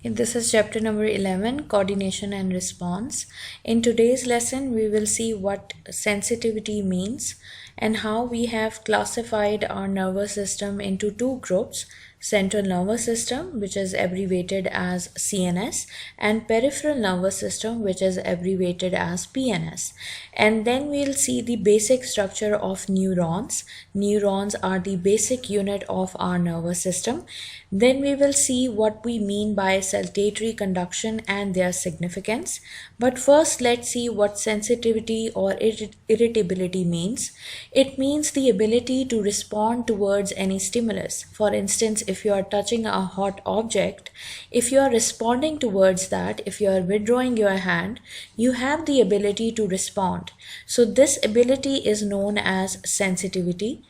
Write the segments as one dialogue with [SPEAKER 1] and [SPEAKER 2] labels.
[SPEAKER 1] This is chapter number 11, coordination and response. In today's lesson, we will see what sensitivity means and how we have classified our nervous system into two groups: central nervous system, which is abbreviated as CNS, and peripheral nervous system, which is abbreviated as PNS. And then we'll see the basic structure of neurons. Neurons are the basic unit of our nervous system. Then we will see what we mean by saltatory conduction and their significance. But first, let's see what sensitivity or irritability means. It means the ability to respond towards any stimulus. For instance, if you are touching a hot object, if you are responding towards that, if you are withdrawing your hand, you have the ability to respond. So this ability is known as sensitivity.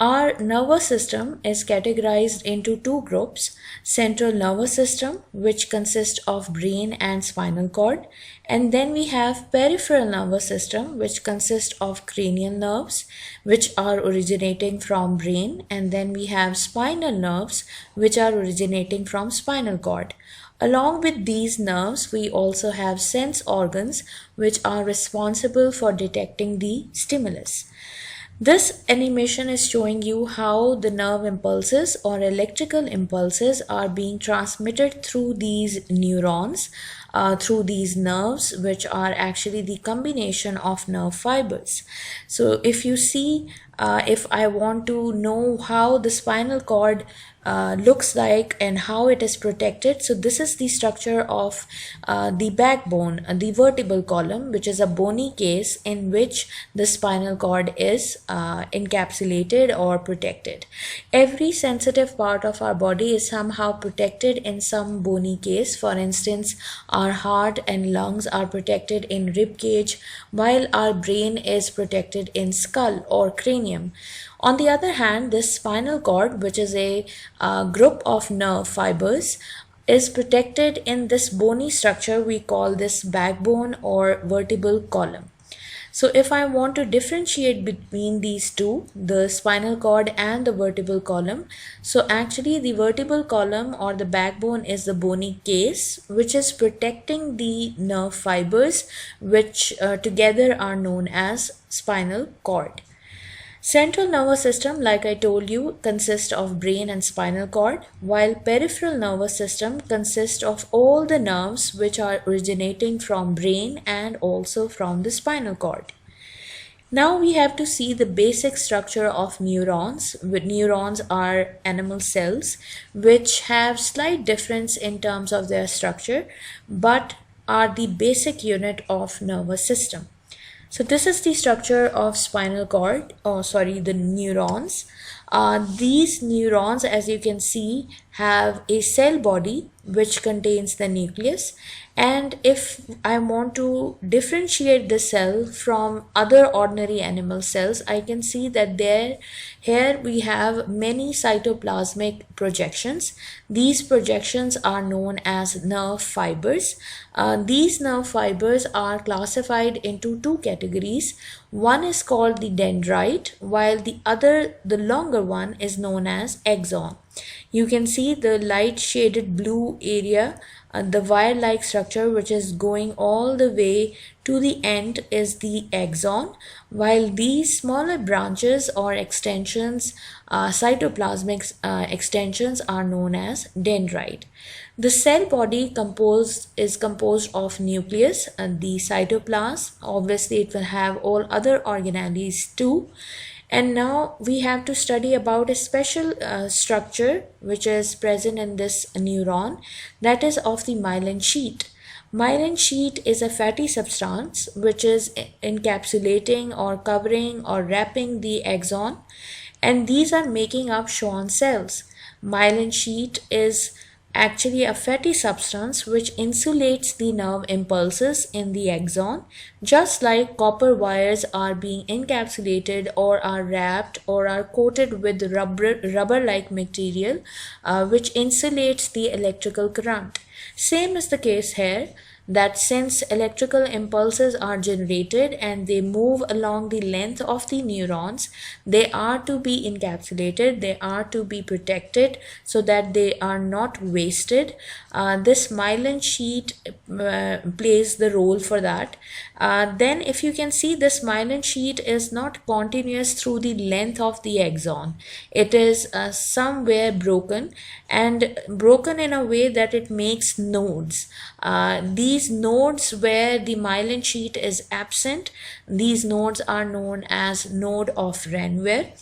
[SPEAKER 1] Our nervous system is categorized into two groups: central nervous system, which consists of brain and spinal cord, and then we have peripheral nervous system, which consists of cranial nerves, which are originating from brain, and then we have spinal nerves, which are originating from spinal cord. Along with these nerves, we also have sense organs, which are responsible for detecting the stimulus. This animation is showing you how the nerve impulses or electrical impulses are being transmitted through these neurons, through these nerves, which are actually the combination of nerve fibers. So if you see, if I want to know how the spinal cord looks like and how it is protected, so this is the structure of the backbone, the vertebral column, which is a bony case in which the spinal cord is encapsulated or protected. Every sensitive part of our body is somehow protected in some bony case. For instance, our heart and lungs are protected in rib cage, while our brain is protected in skull or cranium. On the other hand, this spinal cord, which is a group of nerve fibers, is protected in this bony structure. We call this backbone or vertebral column. So if I want to differentiate between these two, the spinal cord and the vertebral column, so actually the vertebral column or the backbone is the bony case, which is protecting the nerve fibers, which together are known as spinal cord. Central nervous system, like I told you, consists of brain and spinal cord, while peripheral nervous system consists of all the nerves which are originating from brain and also from the spinal cord. Now we have to see the basic structure of neurons. Neurons are animal cells which have slight difference in terms of their structure, but are the basic unit of nervous system. So this is the structure of spinal cord, the neurons. These neurons, as you can see, have a cell body which contains the nucleus. And if I want to differentiate the cell from other ordinary animal cells, I can see that here we have many cytoplasmic projections. These projections are known as nerve fibers. These nerve fibers are classified into two categories. One is called the dendrite, while the longer one is known as axon. You can see the light shaded blue area, the wire-like structure which is going all the way to the end is the axon, while these smaller branches or extensions, cytoplasmic extensions, are known as dendrite. The cell body is composed of nucleus and the cytoplasm. Obviously, it will have all other organelles too. And now we have to study about a special structure which is present in this neuron, that is of the myelin sheath. Myelin sheath is a fatty substance which is encapsulating or covering or wrapping the axon, and these are making up Schwann cells. Myelin sheath is actually a fatty substance which insulates the nerve impulses in the axon, just like copper wires are being encapsulated or are wrapped or are coated with rubber-like material which insulates the electrical current. Same is the case here. that since electrical impulses are generated and they move along the length of the neurons, they are to be encapsulated, they are to be protected so that they are not wasted. This myelin sheet plays the role for that. Then if you can see, this myelin sheet is not continuous through the length of the axon. It is somewhere broken, and broken in a way that it makes nodes. These nodes where the myelin sheet is absent, these nodes are known as node of Ranvier.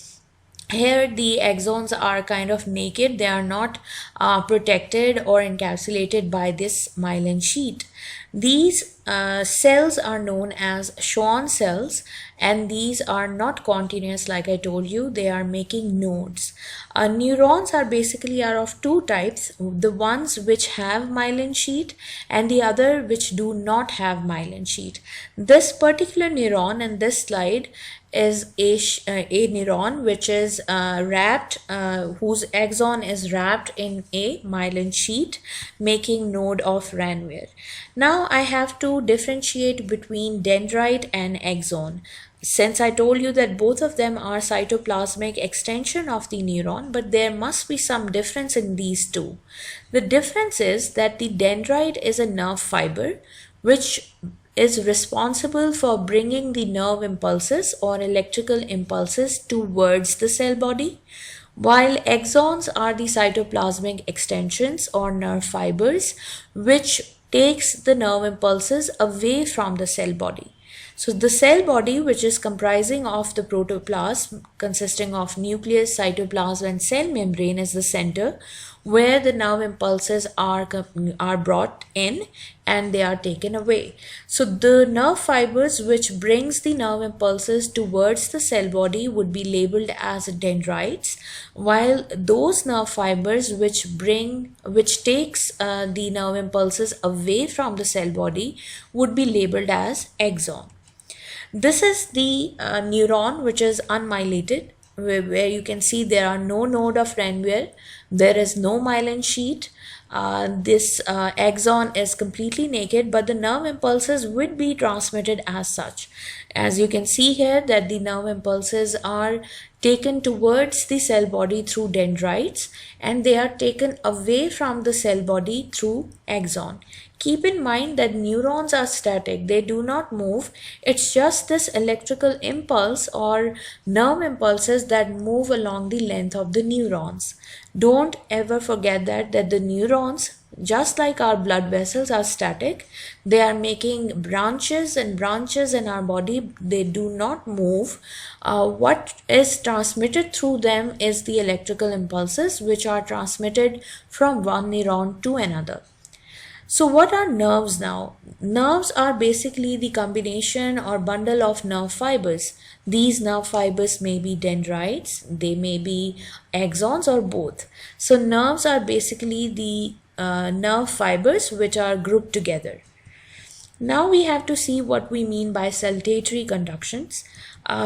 [SPEAKER 1] Here the axons are kind of naked, they are not protected or encapsulated by this myelin sheet. These cells are known as Schwann cells, and these are not continuous like I told you, they are making nodes. Neurons are basically of two types, the ones which have myelin sheet and the other which do not have myelin sheet. This particular neuron in this slide is a neuron which is whose axon is wrapped in a myelin sheet, making node of Ranvier. Now I have to differentiate between dendrite and axon. Since I told you that both of them are cytoplasmic extension of the neuron, but there must be some difference in these two. The difference is that the dendrite is a nerve fiber which is responsible for bringing the nerve impulses or electrical impulses towards the cell body, while axons are the cytoplasmic extensions or nerve fibers which takes the nerve impulses away from the cell body. So the cell body, which is comprising of the protoplasm consisting of nucleus, cytoplasm and cell membrane, is the center where the nerve impulses are brought in and they are taken away. So the nerve fibers which brings the nerve impulses towards the cell body would be labeled as dendrites, while those nerve fibers which takes the nerve impulses away from the cell body would be labeled as axon. This is the neuron which is unmyelated, where you can see there are no node of Ranvier, there is no myelin sheet. This axon is completely naked, but the nerve impulses would be transmitted as such. As you can see here that the nerve impulses are taken towards the cell body through dendrites and they are taken away from the cell body through axon. Keep in mind that neurons are static, they do not move. It's just this electrical impulse or nerve impulses that move along the length of the neurons. Don't ever forget that the neurons, just like our blood vessels, are static. They are making branches and branches in our body. They do not move. What is transmitted through them is the electrical impulses which are transmitted from one neuron to another. So what are nerves now? Nerves are basically the combination or bundle of nerve fibers. These nerve fibers may be dendrites, they may be axons or both. So nerves are basically the nerve fibers which are grouped together. Now we have to see what we mean by saltatory conductions.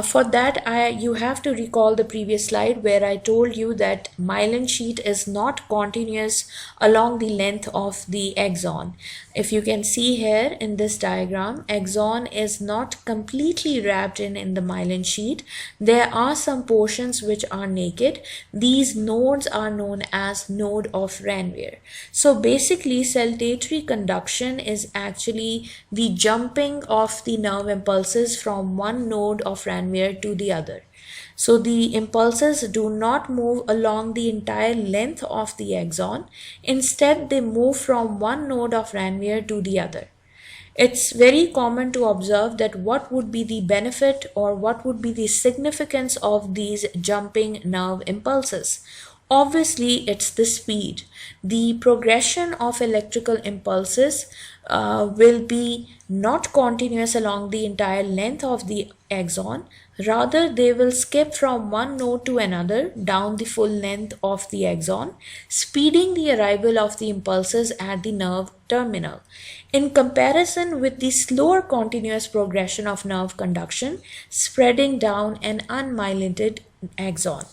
[SPEAKER 1] For that, you have to recall the previous slide where I told you that myelin sheet is not continuous along the length of the axon. If you can see here in this diagram, axon is not completely wrapped in the myelin sheet. There are some portions which are naked. These nodes are known as node of Ranvier. So basically, saltatory conduction is actually the jumping of the nerve impulses from one node of Ranvier to the other. So the impulses do not move along the entire length of the axon. Instead, they move from one node of Ranvier to the other. It's very common to observe that what would be the benefit or what would be the significance of these jumping nerve impulses. Obviously, it's the speed. The progression of electrical impulses will be not continuous along the entire length of the axon. Rather, they will skip from one node to another down the full length of the axon, speeding the arrival of the impulses at the nerve terminal. In comparison with the slower continuous progression of nerve conduction spreading down an unmyelinated axon.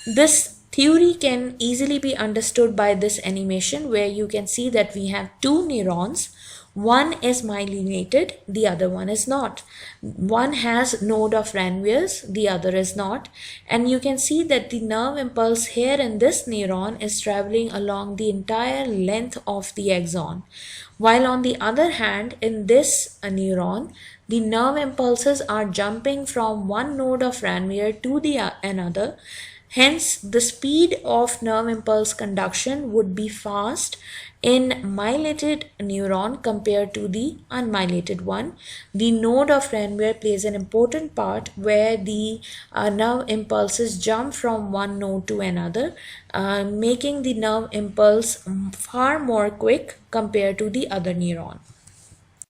[SPEAKER 1] This theory can easily be understood by this animation, where you can see that we have two neurons. One is myelinated, the other one is not. One has node of Ranviers, the other is not. And you can see that the nerve impulse here in this neuron is traveling along the entire length of the axon. While on the other hand, in this neuron, the nerve impulses are jumping from one node of Ranvier to the another. Hence, the speed of nerve impulse conduction would be fast in myelinated neuron compared to the unmyelinated one. The node of Ranvier plays an important part where the nerve impulses jump from one node to another, making the nerve impulse far more quick compared to the other neuron.